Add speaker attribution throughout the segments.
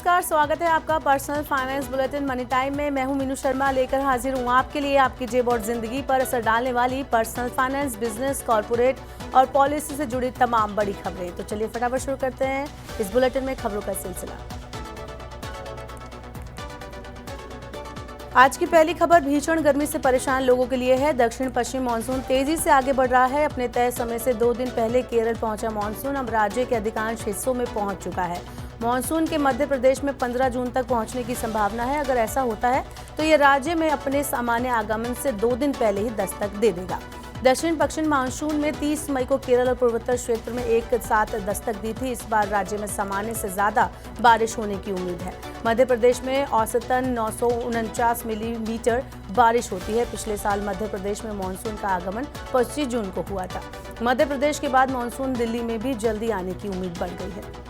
Speaker 1: नमस्कार, स्वागत है आपका personal finance bulletin money time में। मैं हूं मीनू शर्मा, लेकर हाजिर हूं आपके लिए आपकी जेब और जिंदगी पर असर डालने वाली पर्सनल फाइनेंस, बिजनेस, कॉर्पोरेट और पॉलिसी से जुड़ी तमाम बड़ी खबरें। तो चलिए फटाफट शुरू करते हैं इस बुलेटिन में खबरों का सिलसिला। आज की पहली खबर भीषण गर्मी से परेशान लोगों के लिए है। दक्षिण पश्चिम मानसून तेजी से आगे बढ़ रहा है। अपने तय समय से 2 दिन पहले केरल पहुंचा मानसून अब राज्य के अधिकांश हिस्सों में पहुंच चुका है। मानसून के मध्य प्रदेश में 15 जून तक पहुंचने की संभावना है। अगर ऐसा होता है तो ये राज्य में अपने सामान्य आगमन से 2 दिन पहले ही दस्तक दे देगा। दक्षिण पश्चिम मानसून में 30 मई को केरल और पूर्वोत्तर क्षेत्र में एक साथ दस्तक दी थी। इस बार राज्य में सामान्य से ज्यादा बारिश होने की उम्मीद है। मध्य प्रदेश में औसतन 949 मिलीमीटर बारिश होती है। पिछले साल मध्य प्रदेश में मानसून का आगमन 25 जून को हुआ था। मध्य प्रदेश के बाद मानसून दिल्ली में भी जल्दी आने की उम्मीद बढ़ गई है।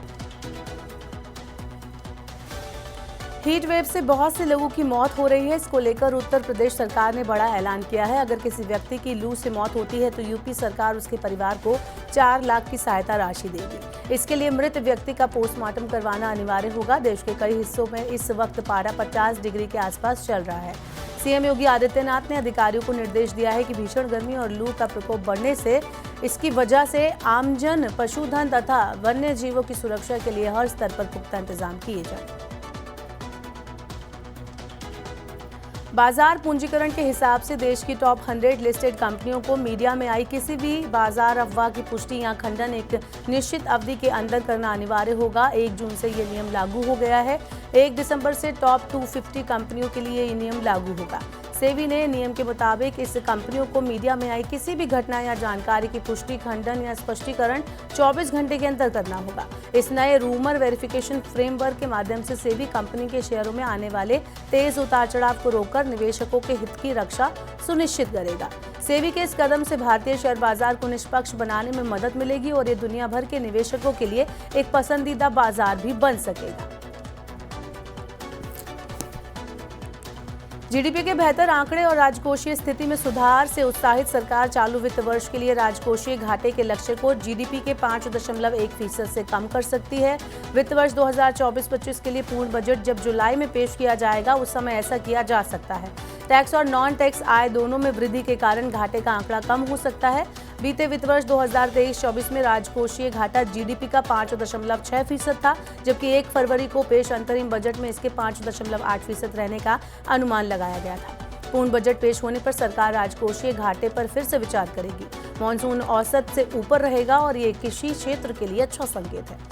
Speaker 1: हीट वेव से बहुत से लोगों की मौत हो रही है। इसको लेकर उत्तर प्रदेश सरकार ने बड़ा ऐलान किया है। अगर किसी व्यक्ति की लू से मौत होती है तो यूपी सरकार उसके परिवार को 4 लाख की सहायता राशि देगी। इसके लिए मृत व्यक्ति का पोस्टमार्टम करवाना अनिवार्य होगा। देश के कई हिस्सों में इस वक्त पारा 50 डिग्री के आसपास चल रहा है। सीएम योगी आदित्यनाथ ने अधिकारियों को निर्देश दिया है कि भीषण गर्मी और लू का प्रकोप बढ़ने से इसकी वजह से आमजन, पशुधन तथा वन्य जीवों की सुरक्षा के लिए हर स्तर पर पुख्ता इंतजाम किए जाएं। बाजार पूंजीकरण के हिसाब से देश की टॉप 100 लिस्टेड कंपनियों को मीडिया में आई किसी भी बाजार अफवाह की पुष्टि या खंडन एक निश्चित अवधि के अंदर करना अनिवार्य होगा। 1 जून से ये नियम लागू हो गया है। 1 दिसंबर से टॉप 250 कंपनियों के लिए ये नियम लागू होगा। सेबी ने नियम के मुताबिक इस कंपनियों को मीडिया में आई किसी भी घटना या जानकारी की पुष्टि, खंडन या स्पष्टीकरण 24 घंटे के अंदर करना होगा। इस नए रूमर वेरिफिकेशन फ्रेमवर्क के माध्यम से सेबी कंपनी के शेयरों में आने वाले तेज उतार चढ़ाव को रोककर निवेशकों के हित की रक्षा सुनिश्चित करेगा। सेबी के इस कदम से भारतीय शेयर बाजार को निष्पक्ष बनाने में मदद मिलेगी और ये दुनिया भर के निवेशकों के लिए एक पसंदीदा बाजार भी बन सकेगा। जीडीपी के बेहतर आंकड़े और राजकोषीय स्थिति में सुधार से उत्साहित सरकार चालू वित्त वर्ष के लिए राजकोषीय घाटे के लक्ष्य को जीडीपी के 5.1% से कम कर सकती है। वित्त वर्ष 2024-25 के लिए पूर्ण बजट जब जुलाई में पेश किया जाएगा उस समय ऐसा किया जा सकता है। टैक्स और नॉन टैक्स आय दोनों में वृद्धि के कारण घाटे का आंकड़ा कम हो सकता है। बीते वित्त वर्ष 2023-24 में राजकोषीय घाटा जीडीपी का 5.6% था, जबकि 1 फरवरी को पेश अंतरिम बजट में इसके 5.8% रहने का अनुमान लगाया गया था। पूर्ण बजट पेश होने पर सरकार राजकोषीय घाटे पर फिर से विचार करेगी। मानसून औसत से ऊपर रहेगा और ये कृषि क्षेत्र के लिए अच्छा संकेत है।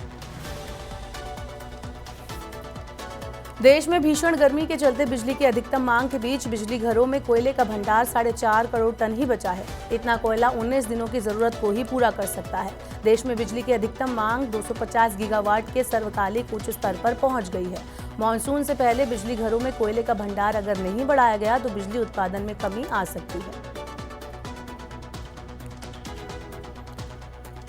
Speaker 1: देश में भीषण गर्मी के चलते बिजली की अधिकतम मांग के बीच बिजली घरों में कोयले का भंडार 4.5 करोड़ टन ही बचा है। इतना कोयला 19 दिनों की जरूरत को ही पूरा कर सकता है। देश में बिजली की अधिकतम मांग 250 गीगावाट के सर्वकालिक उच्च स्तर पर पहुंच गई है। मानसून से पहले बिजली घरों में कोयले का भंडार अगर नहीं बढ़ाया गया तो बिजली उत्पादन में कमी आ सकती है।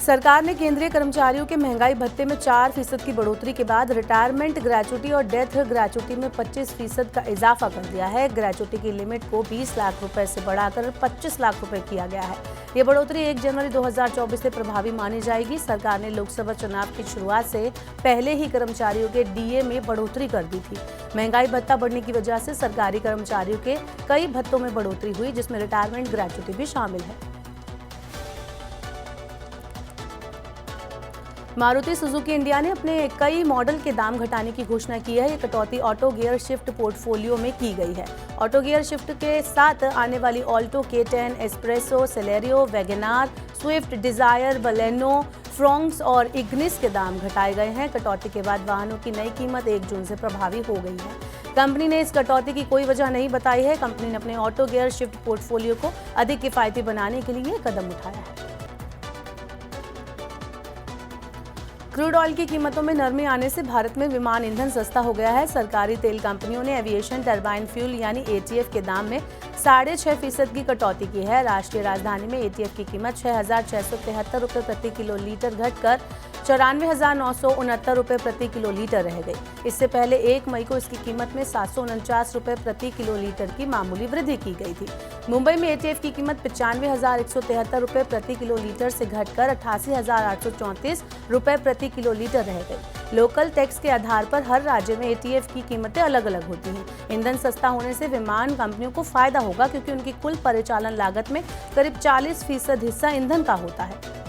Speaker 1: सरकार ने केंद्रीय कर्मचारियों के महंगाई भत्ते में 4% की बढ़ोतरी के बाद रिटायरमेंट ग्रेच्युटी और डेथ ग्रेच्युटी में 25% का इजाफा कर दिया है। ग्रेच्युटी की लिमिट को 20 लाख रुपए से बढ़ाकर 25 लाख रुपए किया गया है। ये बढ़ोतरी 1 जनवरी 2024 से प्रभावी मानी जाएगी। सरकार ने लोकसभा चुनाव की शुरुआत से पहले ही कर्मचारियों के डीए में बढ़ोतरी कर दी थी। महंगाई भत्ता बढ़ने की वजह से सरकारी कर्मचारियों के कई भत्तों में बढ़ोतरी हुई, जिसमें रिटायरमेंट ग्रेच्युटी भी शामिल है। मारुति सुजुकी इंडिया ने अपने कई मॉडल के दाम घटाने की घोषणा की है। ये कटौती ऑटो गियर शिफ्ट पोर्टफोलियो में की गई है। ऑटो गियर शिफ्ट के साथ आने वाली Alto, K10, Espresso, Celerio, WagonR, Swift, Dzire, Baleno, Fronx और इग्निस के दाम घटाए गए हैं। कटौती के बाद वाहनों की नई कीमत 1 जून से प्रभावी हो गई है। कंपनी ने इस कटौती की कोई वजह नहीं बताई है। कंपनी ने अपने ऑटो गियर शिफ्ट पोर्टफोलियो को अधिक किफायती बनाने के लिए कदम उठाया है। क्रूड ऑयल की कीमतों में नरमी आने से भारत में विमान ईंधन सस्ता हो गया है। सरकारी तेल कंपनियों ने एविएशन टरबाइन फ्यूल यानी ATF के दाम में 6.5% की कटौती की है। राष्ट्रीय राजधानी में ATF की कीमत 6,673 रुपये प्रति किलो लीटर घटकर 94,969 रुपये प्रति किलो लीटर रह गई। इससे पहले 1 मई को इसकी कीमत में 749 रुपये प्रति किलो लीटर की मामूली वृद्धि की गई थी। मुंबई में ATF की कीमत 95,173 रुपये प्रति किलो लीटर से घटकर 88,834 रुपये प्रति किलो लीटर रह गई। लोकल टैक्स के आधार पर हर राज्य में ATF की कीमतें अलग अलग होती हैं। ईंधन सस्ता होने से विमान कंपनियों को फायदा होगा, क्योंकि उनकी कुल परिचालन लागत में करीब 40% हिस्सा ईंधन का होता है।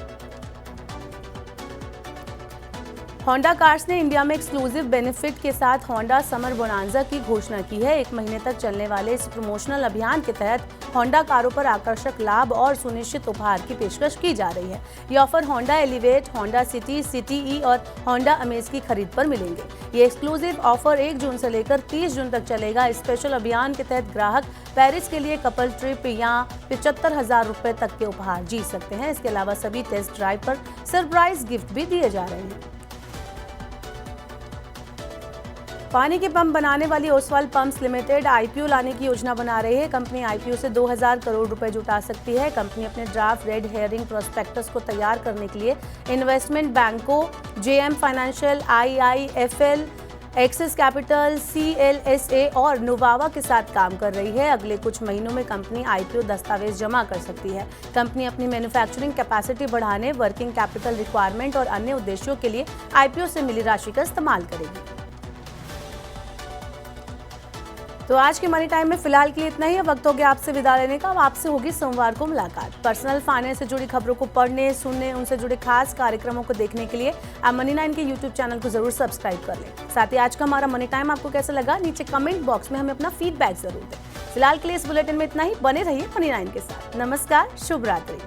Speaker 1: होंडा कार्स ने इंडिया में एक्सक्लूसिव बेनिफिट के साथ होंडा समर बोनांजा की घोषणा की है। 1 महीने तक चलने वाले इस प्रमोशनल अभियान के तहत होंडा कारों पर आकर्षक लाभ और सुनिश्चित उपहार की पेशकश की जा रही है। ये offer Honda Elevate, Honda City, City E और होंडा अमेज की खरीद पर मिलेंगे। ये एक्सक्लूसिव ऑफर 1 जून से लेकर 30 जून तक चलेगा। इस स्पेशल अभियान के तहत ग्राहक पेरिस के लिए कपल ट्रिप या 75,000 रुपए तक के उपहार जीत सकते हैं। इसके अलावा सभी टेस्ट ड्राइव पर सरप्राइज गिफ्ट भी दिए जा रहे हैं। पानी के पंप बनाने वाली ओसवाल पंप्स लिमिटेड IPO लाने की योजना बना रही है। कंपनी IPO से 2000 करोड़ रुपए जुटा सकती है। कंपनी अपने ड्राफ्ट रेड हेयरिंग प्रोस्पेक्टस को तैयार करने के लिए इन्वेस्टमेंट बैंकों JM financial, IIFL, axis capital, CLSA और नुवावा के साथ काम कर रही है। अगले कुछ महीनों में कंपनी IPO दस्तावेज जमा कर सकती है। कंपनी अपनी मैन्युफैक्चरिंग कैपेसिटी बढ़ाने, वर्किंग कैपिटल रिक्वायरमेंट और अन्य उद्देश्यों के लिए IPO से मिली राशि का इस्तेमाल करेगी। तो आज के मनी टाइम में फिलहाल के लिए इतना ही। वक्त हो गया आपसे विदा लेने का। अब आपसे होगी सोमवार को मुलाकात। पर्सनल फाइनेंस से जुड़ी खबरों को पढ़ने, सुनने, उनसे जुड़े खास कार्यक्रमों को देखने के लिए आप मनी 9 के YouTube चैनल को जरूर सब्सक्राइब कर लें। साथ ही आज का हमारा मनी टाइम आपको कैसा लगा, नीचे कमेंट बॉक्स में हमें अपना फीडबैक जरूर दें। फिलहाल के लिए इस बुलेटिन में इतना ही। बने रहिए मनी 9 के साथ। नमस्कार, शुभ रात्रि।